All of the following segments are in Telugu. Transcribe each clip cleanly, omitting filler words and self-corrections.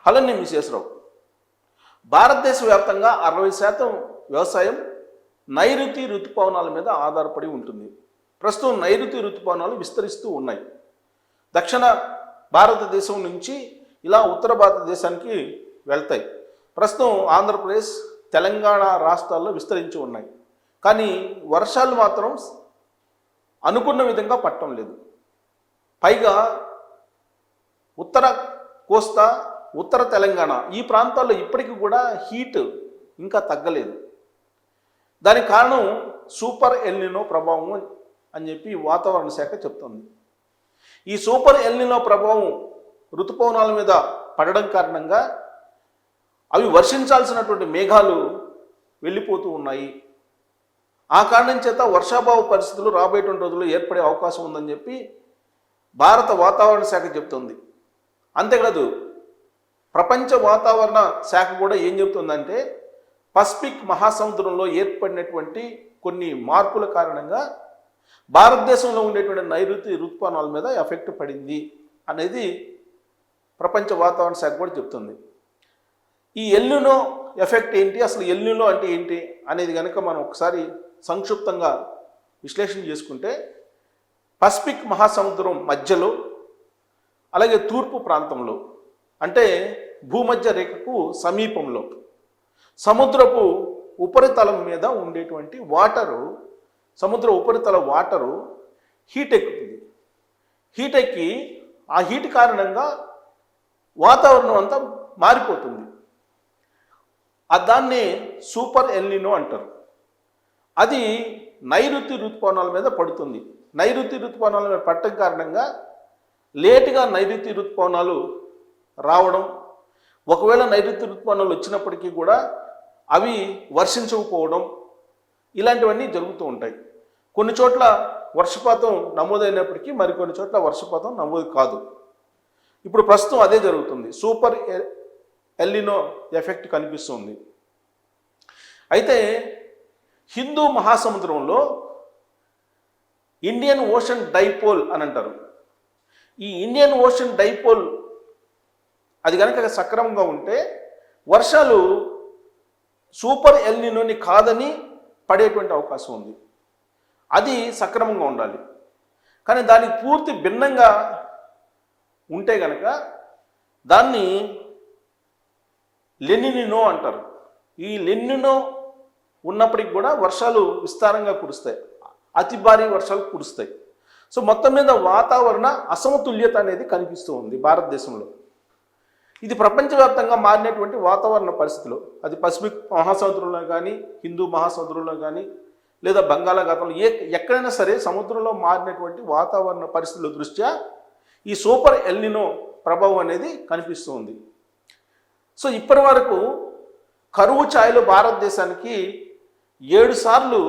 హలో నేను విశేషరావు. భారతదేశ వ్యాప్తంగా 60% వ్యవసాయం నైరుతి ఋతుపవనాల మీద ఆధారపడి ఉంటుంది. ప్రస్తుతం నైరుతి ఋతుపవనాలు విస్తరిస్తూ ఉన్నాయి. దక్షిణ భారతదేశం నుంచి ఇలా ఉత్తర భారతదేశానికి వెళ్తాయి. ప్రస్తుతం ఆంధ్రప్రదేశ్, తెలంగాణ రాష్ట్రాల్లో విస్తరించి ఉన్నాయి. కానీ వర్షాలు మాత్రం అనుకున్న విధంగా పడటం లేదు. పైగా ఉత్తర కోస్తా, ఉత్తర తెలంగాణ ఈ ప్రాంతాల్లో ఇప్పటికీ కూడా హీట్ ఇంకా తగ్గలేదు. దానికి కారణం సూపర్ ఎల్నినో ప్రభావం అని చెప్పి వాతావరణ శాఖ చెప్తుంది. ఈ సూపర్ ఎల్నినో ప్రభావం ఋతుపవనాల మీద పడడం కారణంగా అవి వర్షించాల్సినటువంటి మేఘాలు వెళ్ళిపోతూ ఉన్నాయి. ఆ కారణం చేత వర్షాభావ పరిస్థితులు రాబోయేటువంటి రోజుల్లో ఏర్పడే అవకాశం ఉందని చెప్పి భారత వాతావరణ శాఖ చెప్తుంది. అంతేకాదు, ప్రపంచ వాతావరణ శాఖ కూడా ఏం చెప్తుందంటే పసిఫిక్ మహాసముద్రంలో ఏర్పడినటువంటి కొన్ని మార్పుల కారణంగా భారతదేశంలో ఉండేటువంటి నైరుతి ఋతుపవనాల మీద ఎఫెక్ట్ పడింది అనేది ప్రపంచ వాతావరణ శాఖ కూడా చెప్తుంది. ఈ ఎల్నినో ఎఫెక్ట్ ఏంటి, అసలు ఎల్నినో అంటే ఏంటి అనేది కనుక మనం ఒకసారి సంక్షిప్తంగా విశ్లేషణ చేసుకుంటే, పసిఫిక్ మహాసముద్రం మధ్యలో అలాగే తూర్పు ప్రాంతంలో అంటే భూమధ్య రేఖకు సమీపంలో సముద్రపు ఉపరితలం మీద ఉండేటువంటి వాటరు, సముద్ర ఉపరితల వాటరు హీట్ ఎక్కుతుంది. హీట్ ఎక్కి ఆ హీట్ కారణంగా వాతావరణం అంతా మారిపోతుంది. దాన్ని సూపర్ ఎల్నినో అంటారు. అది నైరుతి ఋతుపవనాల మీద పడుతుంది. నైరుతి ఋతుపవనాల మీద పడటం కారణంగా లేటుగా నైరుతి ఋతుపవనాలు రావడం, ఒకవేళ నైరుతి ఋతుపవనాలు వచ్చినప్పటికీ కూడా అవి వర్షించకపోవడం, ఇలాంటివన్నీ జరుగుతూ ఉంటాయి. కొన్ని చోట్ల వర్షపాతం నమోదైనప్పటికీ మరికొన్ని చోట్ల వర్షపాతం నమోదు కాదు. ఇప్పుడు ప్రస్తుతం అదే జరుగుతుంది. సూపర్ ఎల్నినో ఎఫెక్ట్ కనిపిస్తుంది. అయితే హిందూ మహాసముద్రంలో ఇండియన్ ఓషన్ డైపోల్ అని అంటారు. ఈ ఇండియన్ ఓషన్ డైపోల్ అది కనుక సక్రమంగా ఉంటే వర్షాలు సూపర్ ఎల్నినోని కాదని పడేటువంటి అవకాశం ఉంది. అది సక్రమంగా ఉండాలి. కానీ దానికి పూర్తి భిన్నంగా ఉంటే కనుక దాన్ని లెనినో అంటారు. ఈ లెనినో ఉన్నప్పటికి కూడా వర్షాలు విస్తారంగా కురుస్తాయి, అతి భారీ వర్షాలు కురుస్తాయి. సో మొత్తం మీద వాతావరణ అసమతుల్యత అనేది కనిపిస్తూ ఉంది భారతదేశంలో. ఇది ప్రపంచవ్యాప్తంగా మారినటువంటి వాతావరణ పరిస్థితులు, అది పసిఫిక్ మహాసముద్రంలో కానీ, హిందూ మహాసముద్రంలో కానీ, లేదా బంగాళాఖాతంలో ఎక్కడైనా సరే సముద్రంలో మారినటువంటి వాతావరణ పరిస్థితుల దృష్ట్యా ఈ సూపర్ ఎల్నినో ప్రభావం అనేది కనిపిస్తూ ఉంది. సో ఇప్పటి వరకు కరువు ఛాయలు భారతదేశానికి 7 సార్లు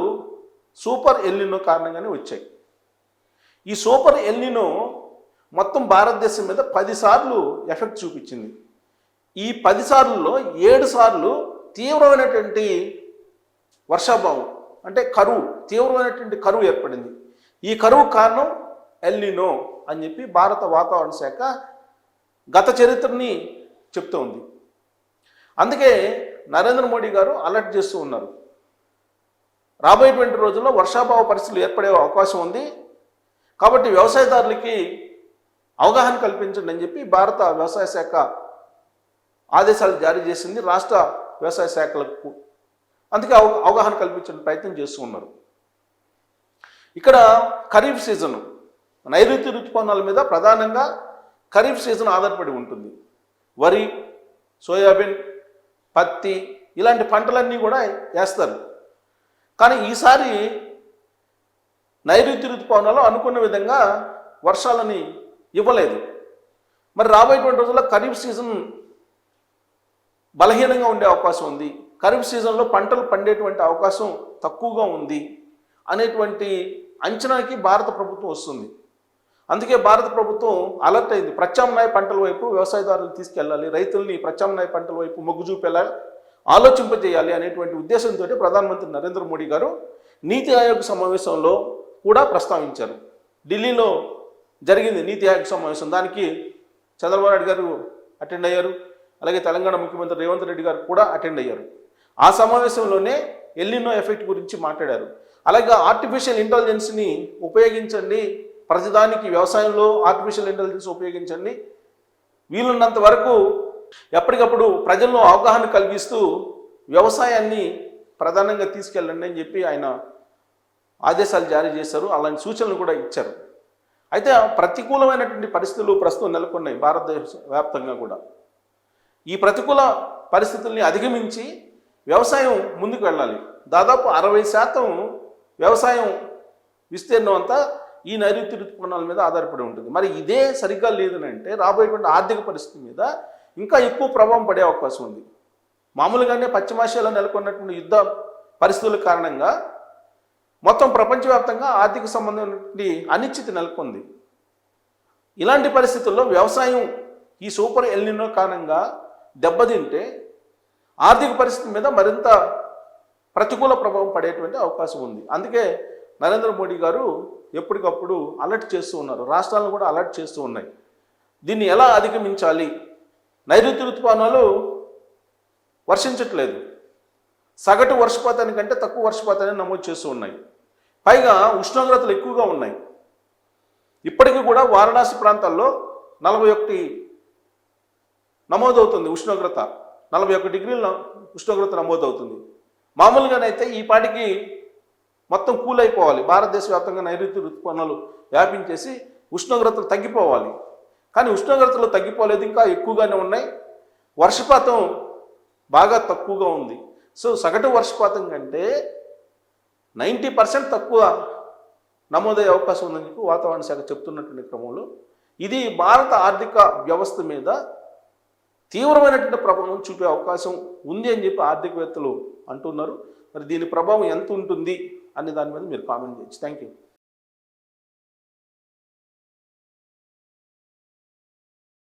సూపర్ ఎల్నినో కారణంగానే వచ్చాయి. ఈ సూపర్ ఎల్నినో మొత్తం భారతదేశం మీద 10 సార్లు ఎఫెక్ట్ చూపించింది. ఈ 10 సార్లలో 7 సార్లు తీవ్రమైనటువంటి వర్షాభావం అంటే కరువు, తీవ్రమైనటువంటి కరువు ఏర్పడింది. ఈ కరువు కారణం ఎల్నినో అని చెప్పి భారత వాతావరణ శాఖ గత చరిత్రని చెప్తూ ఉంది. అందుకే నరేంద్ర మోడీ గారు అలర్ట్ చేస్తూ ఉన్నారు. రాబోయేటువంటి రోజుల్లో వర్షాభావ పరిస్థితులు ఏర్పడే అవకాశం ఉంది, కాబట్టి వ్యవసాయదారులకి అవగాహన కల్పించండి అని చెప్పి భారత వ్యవసాయ శాఖ ఆదేశాలు జారీ చేసింది రాష్ట్ర వ్యవసాయ శాఖలకు. అందుకే అవగాహన కల్పించే ప్రయత్నం చేస్తూ ఉన్నారు. ఇక్కడ ఖరీఫ్ సీజను, నైరుతి ఋతుపవనాల మీద ప్రధానంగా ఖరీఫ్ సీజన్ ఆధారపడి ఉంటుంది. వరి, సోయాబీన్, పత్తి ఇలాంటి పంటలన్నీ కూడా వేస్తారు. కానీ ఈసారి నైరుతి ఋతుపవనాలు అనుకున్న విధంగా వర్షాలని ఇవ్వలేదు. మరి రాబోయేటువంటి రోజుల్లో ఖరీఫ్ సీజన్ బలహీనంగా ఉండే అవకాశం ఉంది, ఖరీఫ్ సీజన్లో పంటలు పండేటువంటి అవకాశం తక్కువగా ఉంది అనేటువంటి అంచనాకి భారత ప్రభుత్వం వస్తుంది. అందుకే భారత ప్రభుత్వం అలర్ట్ అయింది. ప్రత్యామ్నాయ పంటల వైపు వ్యవసాయదారులు తీసుకెళ్ళాలి, రైతుల్ని ప్రత్యామ్నాయ పంటల వైపు మొగ్గు చూపేలా ఆలోచింపజేయాలి అనేటువంటి ఉద్దేశంతో ప్రధానమంత్రి నరేంద్ర మోడీ గారు నీతి ఆయోగ్ సమావేశంలో కూడా ప్రస్తావించారు. ఢిల్లీలో జరిగింది నీతి ఆయోగ్ సమావేశం. దానికి చంద్రబాబు నాయుడు గారు అటెండ్ అయ్యారు, అలాగే తెలంగాణ ముఖ్యమంత్రి రేవంత్ రెడ్డి గారు కూడా అటెండ్ అయ్యారు. ఆ సమావేశంలోనే ఎల్నినో ఎఫెక్ట్ గురించి మాట్లాడారు. అలాగే ఆర్టిఫిషియల్ ఇంటెలిజెన్స్ని ఉపయోగించండి, ప్రతిదానికి వ్యవసాయంలో ఆర్టిఫిషియల్ ఇంటెలిజెన్స్ ఉపయోగించండి, వీలున్నంత వరకు ఎప్పటికప్పుడు ప్రజల్లో అవగాహన కలిగిస్తూ వ్యవసాయాన్ని ప్రధానంగా తీసుకెళ్ళండి అని చెప్పి ఆయన ఆదేశాలు జారీ చేశారు. అలాంటి సూచనలు కూడా ఇచ్చారు. అయితే ప్రతికూలమైనటువంటి పరిస్థితులు ప్రస్తుతం నెలకొన్నాయి భారతదేశ వ్యాప్తంగా కూడా. ఈ ప్రతికూల పరిస్థితుల్ని అధిగమించి వ్యవసాయం ముందుకు వెళ్ళాలి. దాదాపు 60% వ్యవసాయం విస్తీర్ణం అంతా ఈ నైరుతి ఋతుపవనాల మీద ఆధారపడి ఉంటుంది. మరి ఇదే సరిగ్గా లేదనంటే రాబోయేటువంటి ఆర్థిక పరిస్థితి మీద ఇంకా ఎక్కువ ప్రభావం పడే అవకాశం ఉంది. మామూలుగానే పశ్చిమాసియాలో నెలకొన్నటువంటి యుద్ధ పరిస్థితుల కారణంగా మొత్తం ప్రపంచవ్యాప్తంగా ఆర్థిక సంబంధమైనటువంటి అనిశ్చితి నెలకొంది. ఇలాంటి పరిస్థితుల్లో వ్యవసాయం ఈ సూపర్ ఎల్నినో కారణంగా దెబ్బతింటే ఆర్థిక పరిస్థితి మీద మరింత ప్రతికూల ప్రభావం పడేటువంటి అవకాశం ఉంది. అందుకే నరేంద్ర మోడీ గారు ఎప్పటికప్పుడు అలర్ట్ చేస్తూ ఉన్నారు. రాష్ట్రాలను కూడా అలర్ట్ చేస్తూ ఉన్నాయి. దీన్ని ఎలా అధిగమించాలి? నైరుతి ఋతుపవనాలు వర్షించట్లేదు, సగటు వర్షపాతానికంటే తక్కువ వర్షపాతాన్ని నమోదు చేస్తూ ఉన్నాయి. పైగా ఉష్ణోగ్రతలు ఎక్కువగా ఉన్నాయి. ఇప్పటికీ కూడా వారణాసి ప్రాంతాల్లో 41 నమోదవుతుంది ఉష్ణోగ్రత, 41 డిగ్రీల ఉష్ణోగ్రత నమోదవుతుంది. మామూలుగానైతే ఈ పాటికి మొత్తం కూల్ అయిపోవాలి, భారతదేశ వ్యాప్తంగా నైరుతి ఋతుపవనాలు వ్యాపించేసి ఉష్ణోగ్రతలు తగ్గిపోవాలి. కానీ ఉష్ణోగ్రతలు తగ్గిపోలేదు, ఇంకా ఎక్కువగానే ఉన్నాయి. వర్షపాతం బాగా తక్కువగా ఉంది. సో సగటు వర్షపాతం కంటే 90% తక్కువ నమోదయ్యే అవకాశం ఉందని చెప్పి వాతావరణ శాఖ చెప్తున్నటువంటి క్రమంలో ఇది భారత ఆర్థిక వ్యవస్థ మీద తీవ్రమైనటువంటి ప్రభావం చూపే అవకాశం ఉంది అని చెప్పి ఆర్థికవేత్తలు అంటున్నారు. మరి దీని ప్రభావం ఎంత ఉంటుంది అనే దాని మీద మీరు కామెంట్ చేయొచ్చు. Thank you.